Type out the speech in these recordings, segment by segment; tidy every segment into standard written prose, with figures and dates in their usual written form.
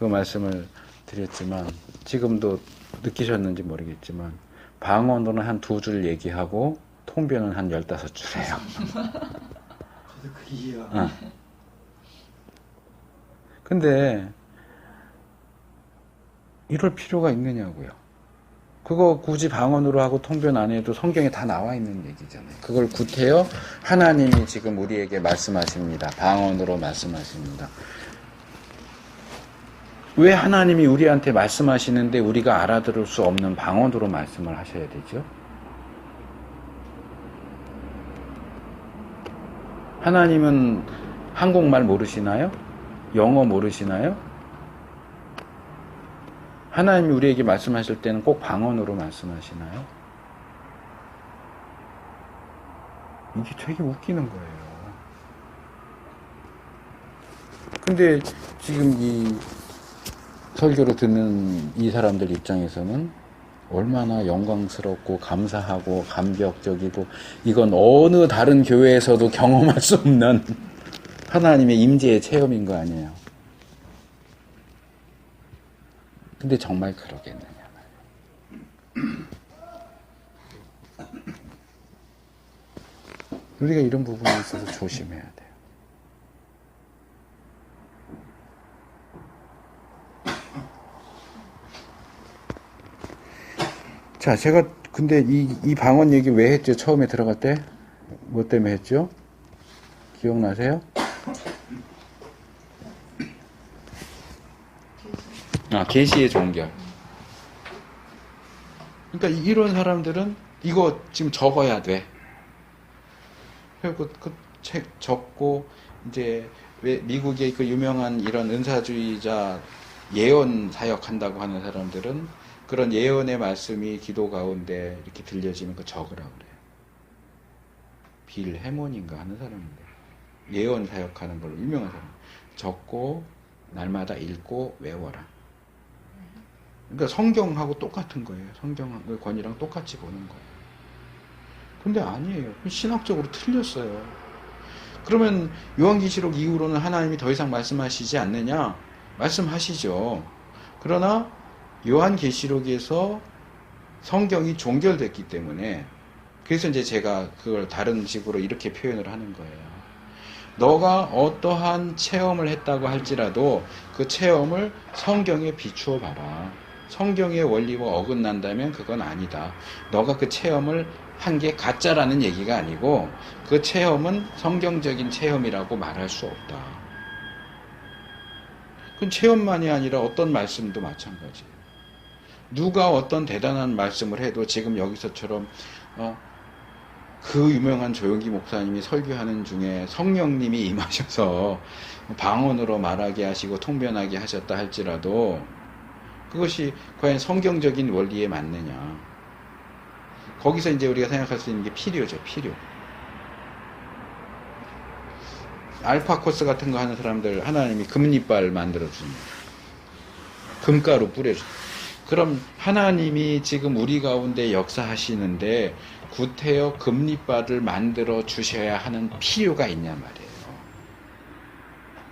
그 말씀을 드렸지만 지금도 느끼셨는지 모르겠지만 방언으로는 한 2줄 얘기하고 통변은 한 15줄 해요. 저도 그 이해가. 어. 근데 이럴 필요가 있느냐고요. 그거 굳이 방언으로 하고 통변 안 해도 성경에 다 나와 있는 얘기잖아요. 그걸 구태여 하나님이 지금 우리에게 말씀하십니다. 방언으로 말씀하십니다. 왜 하나님이 우리한테 말씀하시는데 우리가 알아들을 수 없는 방언으로 말씀을 하셔야 되죠? 하나님은 한국말 모르시나요? 영어 모르시나요? 하나님이 우리에게 말씀하실 때는 꼭 방언으로 말씀하시나요? 이게 되게 웃기는 거예요. 근데 지금 이 설교를 듣는 이 사람들 입장에서는 얼마나 영광스럽고 감사하고 감격적이고 이건 어느 다른 교회에서도 경험할 수 없는 하나님의 임재의 체험인 거 아니에요. 근데 정말 그러겠느냐 말이에요. 우리가 이런 부분에 있어서 조심해야 돼요. 자, 제가 근데 이 방언 얘기 왜 했죠? 처음에 들어갈 때? 뭐 때문에 했죠? 기억나세요? 계시의 종결. 그러니까 이런 사람들은 이거 지금 적어야 돼. 그리고 그 책 적고 이제 왜 미국의 그 유명한 이런 은사주의자 예언 사역한다고 하는 사람들은 그런 예언의 말씀이 기도 가운데 이렇게 들려지면 그 적으라고 그래요. 빌 해몬인가 하는 사람인데 예언 사역하는 걸로 유명한 사람. 적고 날마다 읽고 외워라. 그러니까 성경하고 똑같은 거예요. 성경의 권위랑 똑같이 보는 거예요. 근데 아니에요. 신학적으로 틀렸어요. 그러면 요한계시록 이후로는 하나님이 더 이상 말씀하시지 않느냐? 말씀하시죠. 그러나 요한계시록에서 성경이 종결됐기 때문에 그래서 이제 제가 그걸 다른 식으로 이렇게 표현을 하는 거예요. 너가 어떠한 체험을 했다고 할지라도 그 체험을 성경에 비추어 봐라. 성경의 원리와 어긋난다면 그건 아니다. 너가 그 체험을 한 게 가짜라는 얘기가 아니고 그 체험은 성경적인 체험이라고 말할 수 없다. 그건 체험만이 아니라 어떤 말씀도 마찬가지예요. 누가 어떤 대단한 말씀을 해도 지금 여기서처럼 그 유명한 조용기 목사님이 설교하는 중에 성령님이 임하셔서 방언으로 말하게 하시고 통변하게 하셨다 할지라도 그것이 과연 성경적인 원리에 맞느냐. 거기서 이제 우리가 생각할 수 있는 게 필요죠. 필요. 알파 코스 같은 거 하는 사람들 하나님이 금리빨 만들어줍니다. 금가루 뿌려줍니다. 그럼 하나님이 지금 우리 가운데 역사하시는데 구태여 금리빨을 만들어 주셔야 하는 필요가 있냐 말이에요.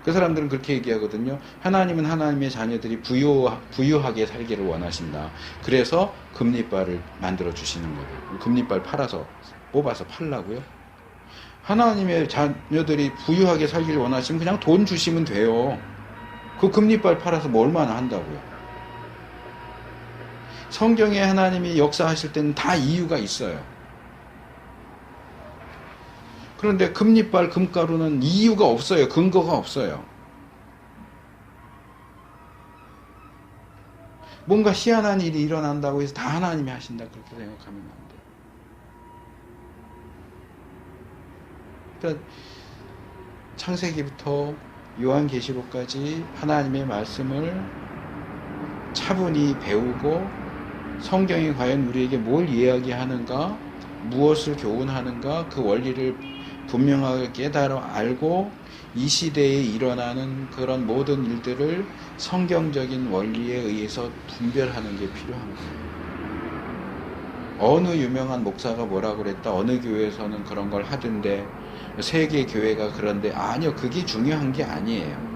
그 사람들은 그렇게 얘기하거든요. 하나님은 하나님의 자녀들이 부유하게 살기를 원하신다. 그래서 금리빨을 만들어 주시는 거예요. 금리빨 뽑아서 팔라고요? 하나님의 자녀들이 부유하게 살기를 원하시면 그냥 돈 주시면 돼요. 그 금리빨 팔아서 뭐 얼마나 한다고요? 성경에 하나님이 역사하실 때는 다 이유가 있어요. 그런데 금리빨, 금가루는 이유가 없어요. 근거가 없어요. 뭔가 희한한 일이 일어난다고 해서 다 하나님이 하신다 그렇게 생각하면 안 돼요. 그러니까 창세기부터 요한계시록까지 하나님의 말씀을 차분히 배우고 성경이 과연 우리에게 뭘 이야기하는가, 무엇을 교훈하는가, 그 원리를 분명하게 깨달아 알고 이 시대에 일어나는 그런 모든 일들을 성경적인 원리에 의해서 분별하는 게 필요한 거예요. 어느 유명한 목사가 뭐라고 그랬다, 어느 교회에서는 그런 걸 하던데, 세계 교회가 그런데, 아니요, 그게 중요한 게 아니에요.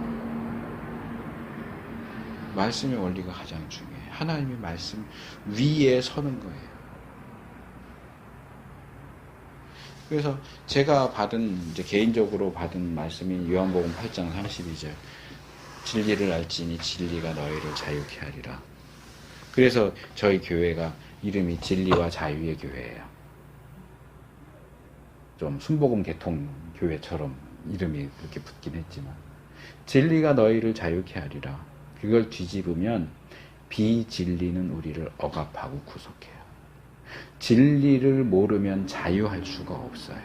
말씀의 원리가 가장 중요해요. 하나님의 말씀 위에 서는 거예요. 그래서 제가 이제 개인적으로 받은 말씀이 요한복음 8장 32절. 진리를 알지니 진리가 너희를 자유케 하리라. 그래서 저희 교회가 이름이 진리와 자유의 교회예요. 좀 순복음 개통 교회처럼 이름이 그렇게 붙긴 했지만, 진리가 너희를 자유케 하리라. 그걸 뒤집으면 비진리는 우리를 억압하고 구속해요. 진리를 모르면 자유할 수가 없어요.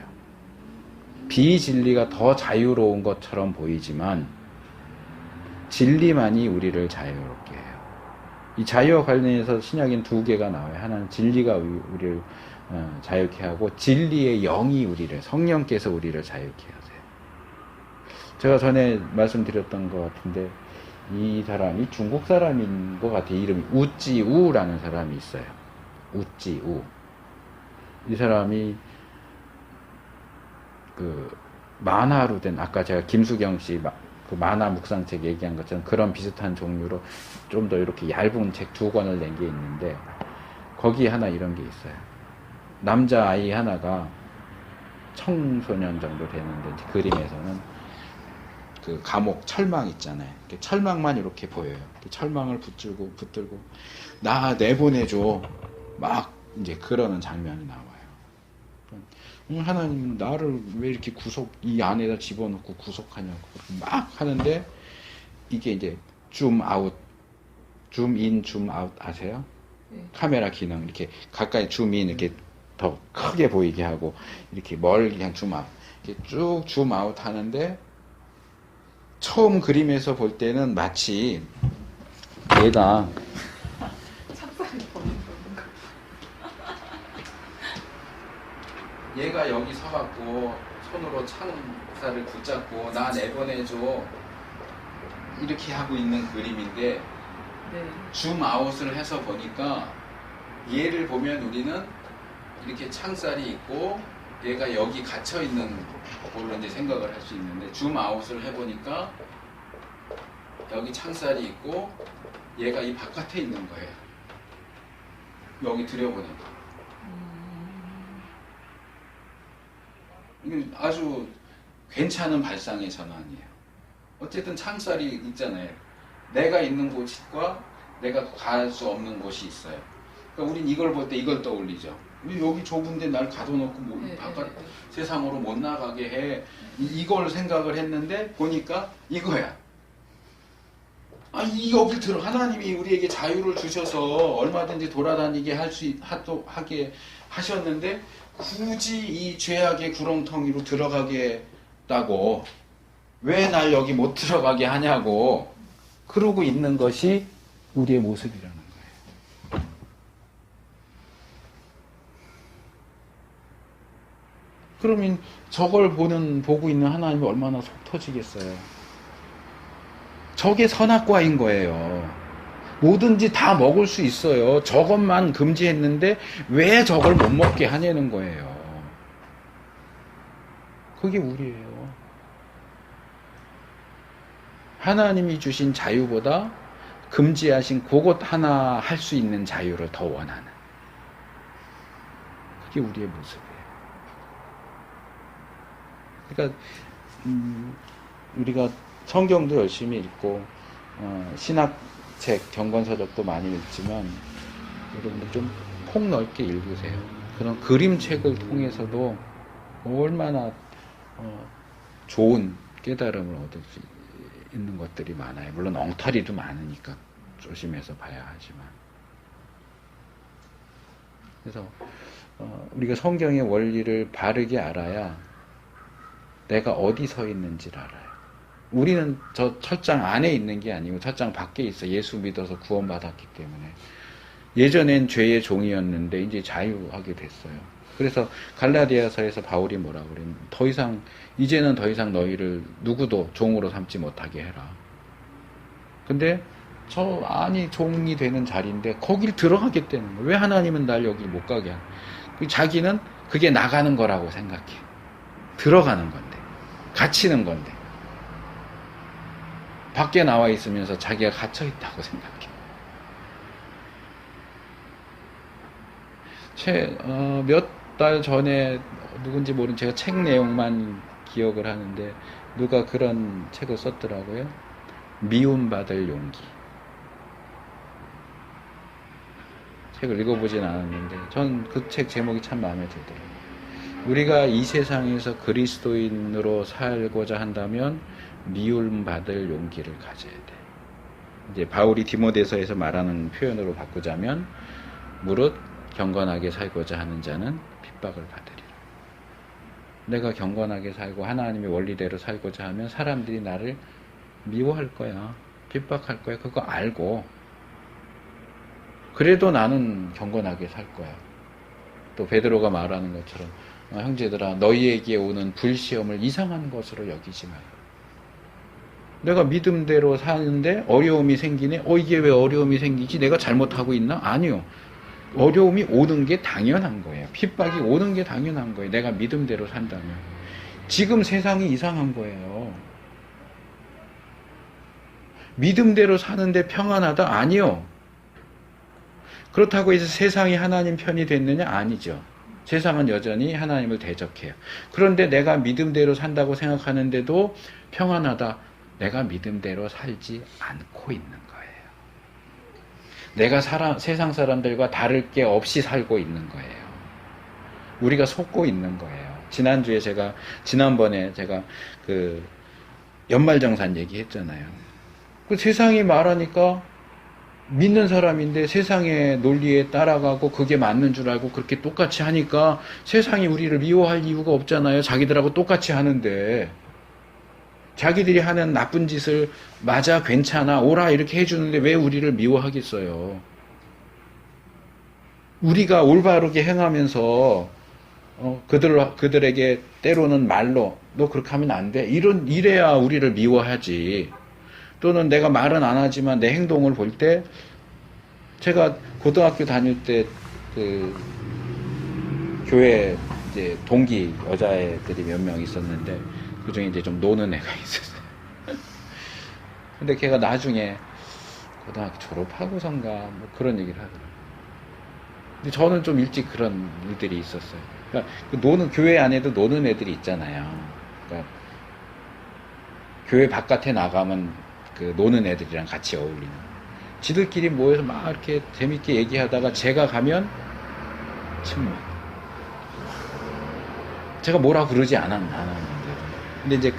비진리가 더 자유로운 것처럼 보이지만 진리만이 우리를 자유롭게 해요. 이 자유와 관련해서 신약엔 두 개가 나와요. 하나는 진리가 우리를 자유케 하고, 진리의 영이 성령께서 우리를 자유케 하세요. 제가 전에 말씀드렸던 것 같은데, 이 사람이 중국 사람인 것 같아요. 이름이 우찌우라는 사람이 있어요. 우찌우. 이 사람이 만화로 된, 아까 제가 김수경 씨 그 만화 묵상책 얘기한 것처럼 그런 비슷한 종류로 좀 더 이렇게 얇은 책 2권을 낸 게 있는데, 거기 하나 이런 게 있어요. 남자아이 하나가 청소년 정도 되는데, 그림에서는 그 감옥 철망 있잖아요. 철망만 이렇게 보여요. 철망을 붙들고 나 내보내줘 막 이제 그러는 장면이 나와요. 하나님 나를 왜 이렇게 이 안에다 집어넣고 구속하냐고 막 하는데, 이게 이제 줌아웃, 줌인, 줌아웃 아세요? 네. 카메라 기능 이렇게 가까이 줌인 이렇게 더 크게 보이게 하고, 이렇게 멀리 그냥 줌아웃, 이렇게 쭉 줌아웃 하는데, 처음 그림에서 볼 때는 마치 얘가 착살이 버리는 건가? 얘가 여기 서갖고 손으로 창살을 붙잡고 나 내보내줘 이렇게 하고 있는 그림인데, 네. 줌아웃을 해서 보니까 얘를 보면 우리는 이렇게 창살이 있고 얘가 여기 갇혀있는 걸로 이제 생각을 할 수 있는데, 줌아웃을 해보니까 여기 창살이 있고 얘가 이 바깥에 있는 거예요. 여기 들여보니까. 이건 아주 괜찮은 발상의 전환이에요. 어쨌든 창살이 있잖아요. 내가 있는 곳과 내가 갈 수 없는 곳이 있어요. 그러니까 우린 이걸 볼 때 이걸 떠올리죠. 여기 좁은데 날 가둬놓고 바깥 세상으로 못 나가게 해. 이걸 생각을 했는데 보니까 이거야. 여기 하나님이 우리에게 자유를 주셔서 얼마든지 돌아다니게 하게 하셨는데, 굳이 이 죄악의 구렁텅이로 들어가겠다고 왜 날 여기 못 들어가게 하냐고 그러고 있는 것이 우리의 모습이라는 거예요. 그러면 저걸 보고 있는 하나님이 얼마나 속 터지겠어요. 저게 선악과인 거예요. 뭐든지 다 먹을 수 있어요. 저것만 금지했는데 왜 저걸 못 먹게 하냐는 거예요. 그게 우리예요. 하나님이 주신 자유보다 금지하신 그것 하나 할 수 있는 자유를 더 원하는, 그게 우리의 모습이에요. 그러니까 우리가 성경도 열심히 읽고 신학책, 경건서적도 많이 읽지만, 여러분들 좀 폭넓게 읽으세요. 그런 그림책을 통해서도 얼마나 좋은 깨달음을 얻을 수 있는 것들이 많아요. 물론 엉터리도 많으니까 조심해서 봐야 하지만. 그래서 우리가 성경의 원리를 바르게 알아야 내가 어디 서 있는지를 알아요. 우리는 저 철장 안에 있는 게 아니고 철장 밖에 있어. 예수 믿어서 구원받았기 때문에. 예전엔 죄의 종이었는데 이제 자유하게 됐어요. 그래서 갈라디아서에서 바울이 뭐라고 그랬냐면, 이제는 더 이상 너희를 누구도 종으로 삼지 못하게 해라. 근데 저 안이 종이 되는 자리인데 거길 들어가겠다는 거예요. 왜 하나님은 날 여기 못 가게 하냐. 자기는 그게 나가는 거라고 생각해. 들어가는 건데, 갇히는 건데. 밖에 나와 있으면서 자기가 갇혀 있다고 생각해. 몇 달 전에 누군지 모르는 제가 책 내용만 기억을 하는데 누가 그런 책을 썼더라고요. 미움받을 용기. 책을 읽어보진 않았는데 전 그 책 제목이 참 마음에 들더라고요. 우리가 이 세상에서 그리스도인으로 살고자 한다면 미움받을 용기를 가져야 돼. 이제 바울이 디모데서에서 말하는 표현으로 바꾸자면 무릇 경건하게 살고자 하는 자는 핍박을 받으리라. 내가 경건하게 살고 하나님의 원리대로 살고자 하면 사람들이 나를 미워할 거야. 핍박할 거야. 그거 알고 그래도 나는 경건하게 살 거야. 또 베드로가 말하는 것처럼 형제들아 너희에게 오는 불시험을 이상한 것으로 여기지 말라. 내가 믿음대로 사는데 어려움이 생기네. 이게 왜 어려움이 생기지? 내가 잘못하고 있나? 아니요. 어려움이 오는 게 당연한 거예요. 핍박이 오는 게 당연한 거예요. 내가 믿음대로 산다면. 지금 세상이 이상한 거예요. 믿음대로 사는데 평안하다? 아니요. 그렇다고 해서 세상이 하나님 편이 됐느냐? 아니죠. 세상은 여전히 하나님을 대적해요. 그런데 내가 믿음대로 산다고 생각하는데도 평안하다. 내가 믿음대로 살지 않고 있는 거예요. 내가 세상 사람들과 다를 게 없이 살고 있는 거예요. 우리가 속고 있는 거예요. 지난번에 제가 그 연말정산 얘기했잖아요. 그 세상이 말하니까 믿는 사람인데 세상의 논리에 따라가고 그게 맞는 줄 알고 그렇게 똑같이 하니까 세상이 우리를 미워할 이유가 없잖아요. 자기들하고 똑같이 하는데. 자기들이 하는 나쁜 짓을 맞아, 괜찮아, 오라 이렇게 해주는데 왜 우리를 미워하겠어요? 우리가 올바르게 행하면서 그들에게 때로는 말로 너 그렇게 하면 안 돼. 이래야 우리를 미워하지. 또는 내가 말은 안 하지만 내 행동을 볼 때 제가 고등학교 다닐 때 그 교회 이제 동기 여자애들이 몇 명 있었는데 그 중에 이제 좀 노는 애가 있었어요. 근데 걔가 나중에 고등학교 졸업하고선가 뭐 그런 얘기를 하더라고요. 근데 저는 좀 일찍 그런 일들이 있었어요. 그러니까 교회 안에도 노는 애들이 있잖아요. 그러니까 교회 바깥에 나가면 그 노는 애들이랑 같이 어울리는. 지들끼리 모여서 막 이렇게 재밌게 얘기하다가 제가 가면 침묵. 제가 뭐라 그러지 않았는데. 근데 이제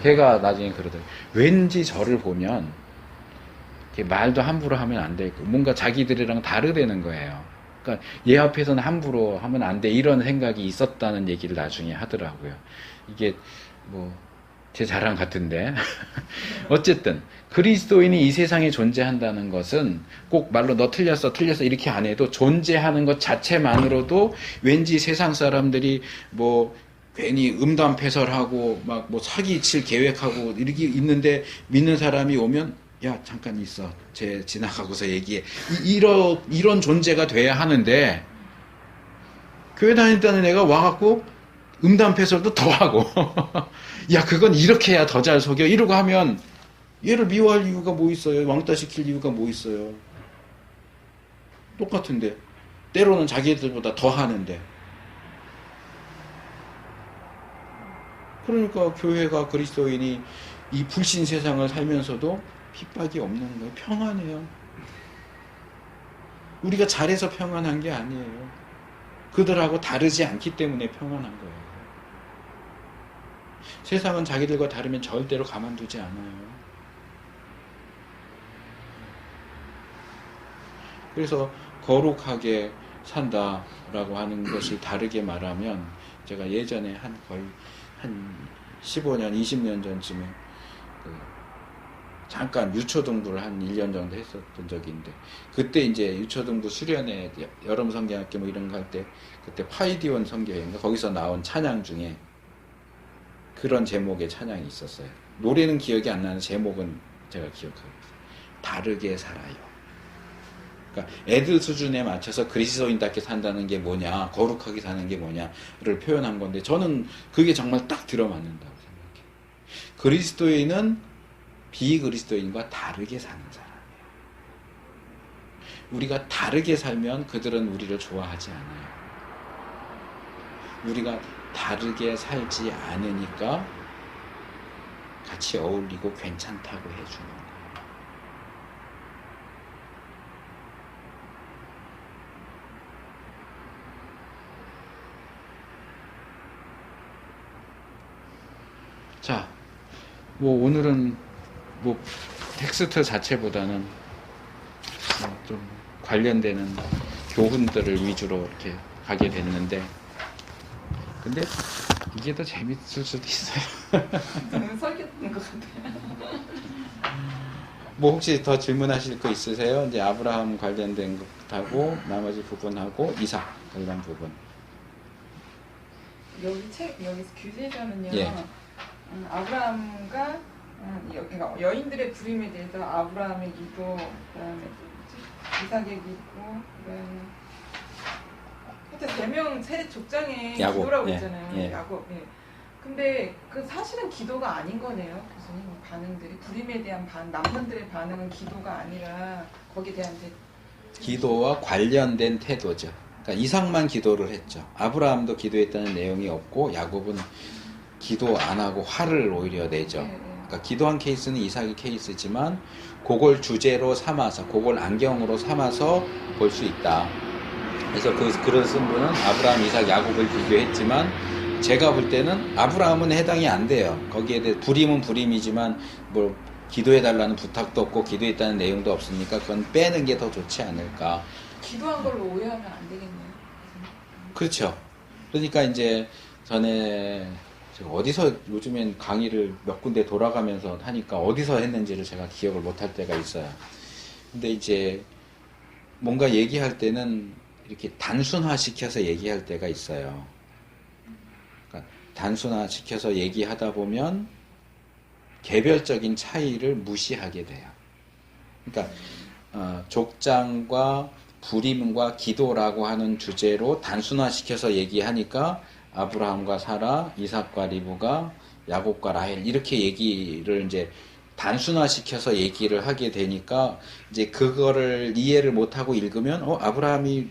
걔가 나중에 그러더라고요. 왠지 저를 보면 말도 함부로 하면 안 되고 뭔가 자기들이랑 다르다는 거예요. 그러니까 얘 앞에서는 함부로 하면 안 돼 이런 생각이 있었다는 얘기를 나중에 하더라고요. 이게 뭐 제 자랑 같은데 어쨌든 그리스도인이 이 세상에 존재한다는 것은 꼭 말로 너 틀렸어 이렇게 안 해도 존재하는 것 자체만으로도 왠지 세상 사람들이 뭐 괜히 음담패설하고 막 뭐 사기 칠 계획하고 이렇게 있는데 믿는 사람이 오면 야 잠깐 있어 쟤 지나가고서 얘기해 이런 존재가 돼야 하는데 교회 다니다는 애가 와갖고 음담패설도 더 하고 야 그건 이렇게 해야 더 잘 속여 이러고 하면 얘를 미워할 이유가 뭐 있어요? 왕따 시킬 이유가 뭐 있어요? 똑같은데 때로는 자기들보다 더 하는데 그러니까 교회가 그리스도인이 이 불신 세상을 살면서도 핍박이 없는 거예요. 평안해요. 우리가 잘해서 평안한 게 아니에요. 그들하고 다르지 않기 때문에 평안한 거예요. 세상은 자기들과 다르면 절대로 가만두지 않아요. 그래서 거룩하게 산다라고 하는 것을 다르게 말하면 제가 예전에 거의 한 15년, 20년 전쯤에 잠깐 유초등부를 한 1년 정도 했었던 적이 있는데 그때 이제 유초등부 수련회 여름 성경학교 뭐 이런 거 할 때 그때 파이디온 성교회인가 거기서 나온 찬양 중에 그런 제목의 찬양이 있었어요. 노래는 기억이 안 나는 제목은 제가 기억하고 있어요. 다르게 살아요. 그러니까 애들 수준에 맞춰서 그리스도인답게 산다는 게 뭐냐, 거룩하게 사는 게 뭐냐를 표현한 건데 저는 그게 정말 딱 들어맞는다고 생각해요. 그리스도인은 비그리스도인과 다르게 사는 사람이에요. 우리가 다르게 살면 그들은 우리를 좋아하지 않아요. 우리가 다르게 살지 않으니까 같이 어울리고 괜찮다고 해주는 거예요. 자, 뭐 오늘은 뭐 텍스트 자체보다는 좀 관련되는 교훈들을 위주로 이렇게 가게 됐는데, 근데 이게 더 재밌을 수도 있어요. 너무 설계된 것 같아요. 뭐 혹시 더 질문하실 거 있으세요? 이제 아브라함 관련된 것하고 나머지 부분하고 이삭 관련 부분. 여기서 규제에서는요. 예. 아브라함과 그러니까 여인들의 부림에 대해서 아브라함의 기도, 그다음에 이삭의 기도, 그다음에 하여튼 세 족장의 야곱, 기도라고 예, 있잖아요. 예. 야곱. 예. 근데 그 사실은 기도가 아닌 거네요, 교수님. 반응들이 부림에 대한 남편들의 반응은 기도가 아니라 거기에 대한 기도와 관련된 태도죠. 그러니까 이삭만 기도를 했죠. 아브라함도 기도했다는 내용이 없고 야곱은 기도 안 하고 화를 오히려 내죠. 그러니까 기도한 케이스는 이삭의 케이스지만 그걸 주제로 삼아서, 그걸 안경으로 삼아서 볼 수 있다. 그래서 그런 승부는 아브라함, 이삭, 야곱을 비교했지만 제가 볼 때는 아브라함은 해당이 안 돼요. 거기에 대해 부림은 부림이지만 뭐 기도해달라는 부탁도 없고 기도했다는 내용도 없으니까 그건 빼는 게 더 좋지 않을까. 기도한 걸로 오해하면 안 되겠네요. 그렇죠. 그러니까 이제 전에 제가 어디서 요즘엔 강의를 몇 군데 돌아가면서 하니까 어디서 했는지를 제가 기억을 못할 때가 있어요. 근데 이제 뭔가 얘기할 때는 이렇게 단순화시켜서 얘기할 때가 있어요. 그러니까 단순화시켜서 얘기하다 보면 개별적인 차이를 무시하게 돼요. 그러니까 족장과 부림과 기도라고 하는 주제로 단순화시켜서 얘기하니까 아브라함과 사라, 이삭과 리브가, 야곱과 라헬 이렇게 얘기를 이제 단순화시켜서 얘기를 하게 되니까 이제 그거를 이해를 못하고 읽으면 아브라함이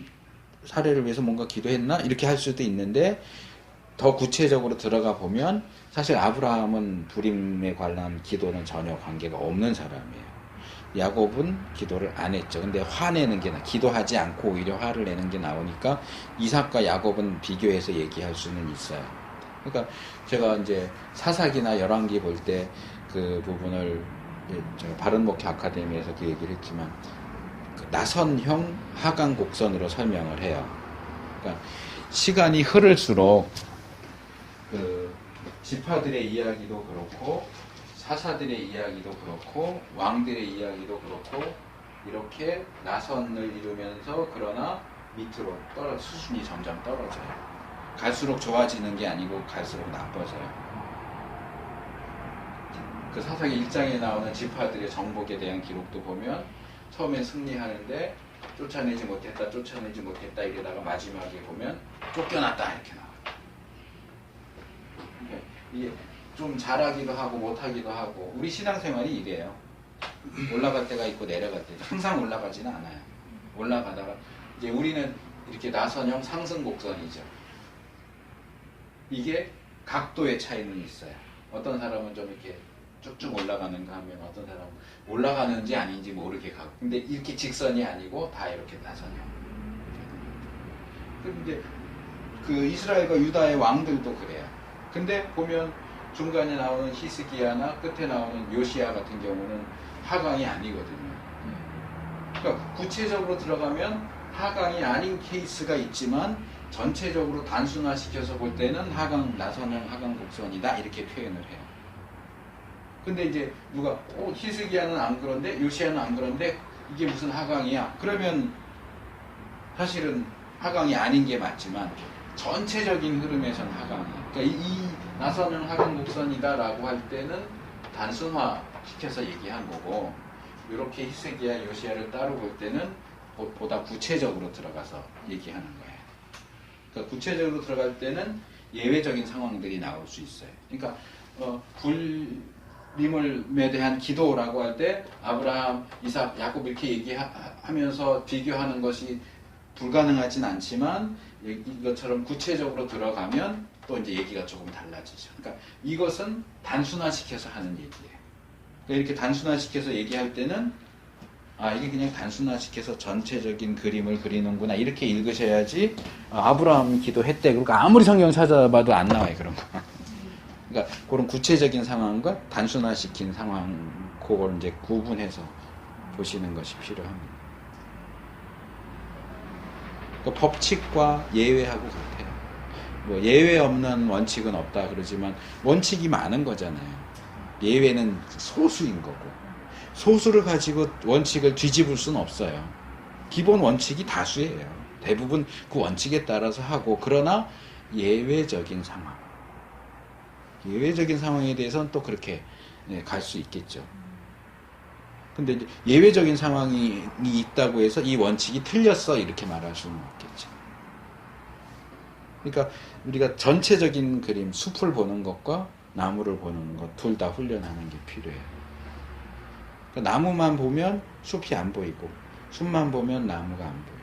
사례를 위해서 뭔가 기도했나? 이렇게 할 수도 있는데 더 구체적으로 들어가 보면 사실 아브라함은 부림에 관한 기도는 전혀 관계가 없는 사람이에요. 야곱은 기도를 안 했죠. 근데 화내는 게 기도하지 않고 오히려 화를 내는 게 나오니까 이삭과 야곱은 비교해서 얘기할 수는 있어요. 그러니까 제가 이제 사사기나 열왕기 볼 때 그 부분을 제가 바른목회 아카데미에서 그 얘기를 했지만 그 나선형 하강 곡선으로 설명을 해요. 그러니까 시간이 흐를수록 그 지파들의 이야기도 그렇고 사사들의 이야기도 그렇고 왕들의 이야기도 그렇고 이렇게 나선을 이루면서 그러나 밑으로 수준이 점점 떨어져요. 갈수록 좋아지는 게 아니고 갈수록 나빠져요. 그 사사기 1장에 나오는 지파들의 정복에 대한 기록도 보면 처음에 승리하는데 쫓아내지 못했다 이러다가 마지막에 보면 쫓겨났다 이렇게 나와요. 이게 좀 잘하기도 하고 못하기도 하고 우리 신앙생활이 이래요. 올라갈 때가 있고 내려갈 때 항상 올라가지는 않아요. 올라가다가 이제 우리는 이렇게 나선형 상승곡선이죠. 이게 각도의 차이는 있어요. 어떤 사람은 좀 이렇게 쭉쭉 올라가는가 하면 어떤 사람은 올라가는지 아닌지 모르게 가고 근데 이렇게 직선이 아니고 다 이렇게 나선형. 근데 그 이스라엘과 유다의 왕들도 그래요. 근데 보면 중간에 나오는 히스기야나 끝에 나오는 요시야 같은 경우는 하강이 아니거든요. 그러니까 구체적으로 들어가면 하강이 아닌 케이스가 있지만 전체적으로 단순화시켜서 볼 때는 하강, 나선형 하강 곡선이다 이렇게 표현을 해요. 근데 이제 누가 히스기야는 안 그런데 요시야는 안 그런데 이게 무슨 하강이야? 그러면 사실은 하강이 아닌 게 맞지만 전체적인 흐름에서는 하강이에요. 그러니까 이 나선형 하강 곡선이다라고 할 때는 단순화시켜서 얘기한 거고 이렇게 히스기야, 요시야를 따로 볼 때는 보다 구체적으로 들어가서 얘기하는 거예요. 그러니까 구체적으로 들어갈 때는 예외적인 상황들이 나올 수 있어요. 그러니까 그림에 대한 기도라고 할 때 아브라함, 이삭, 야곱 이렇게 얘기하면서 비교하는 것이 불가능하진 않지만 이것처럼 구체적으로 들어가면 또 이제 얘기가 조금 달라지죠. 그러니까 이것은 단순화시켜서 하는 얘기예요. 그러니까 이렇게 단순화시켜서 얘기할 때는 이게 그냥 단순화시켜서 전체적인 그림을 그리는구나 이렇게 읽으셔야지 아브라함이 기도했대. 그러니까 아무리 성경 찾아봐도 안 나와요 그런 거. 그러니까 그런 구체적인 상황과 단순화시킨 상황 그걸 이제 구분해서 보시는 것이 필요합니다. 그러니까 법칙과 예외하고 같아요. 뭐 예외 없는 원칙은 없다 그러지만 원칙이 많은 거잖아요. 예외는 소수인 거고 소수를 가지고 원칙을 뒤집을 수는 없어요. 기본 원칙이 다수예요. 대부분 그 원칙에 따라서 하고 그러나 예외적인 상황에 대해서는 또 그렇게 갈 수 있겠죠. 근데 이제 예외적인 상황이 있다고 해서 이 원칙이 틀렸어 이렇게 말할 수는 없겠죠. 그러니까 우리가 전체적인 그림, 숲을 보는 것과 나무를 보는 것 둘 다 훈련하는 게 필요해요. 그러니까 나무만 보면 숲이 안 보이고 숲만 보면 나무가 안 보여요.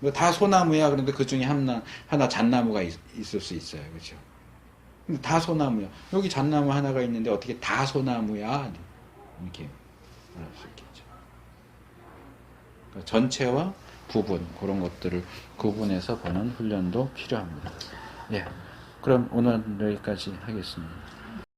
뭐 다 소나무야. 그런데 그 중에 하나 잣나무가 있을 수 있어요. 그렇죠? 근데 다 소나무야. 여기 잣나무 하나가 있는데 어떻게 다 소나무야? 이렇게 말할 수 있겠죠. 그러니까 전체와 부분 그런 것들을 구분해서 보는 훈련도 필요합니다. 예. 그럼 오늘 여기까지 하겠습니다.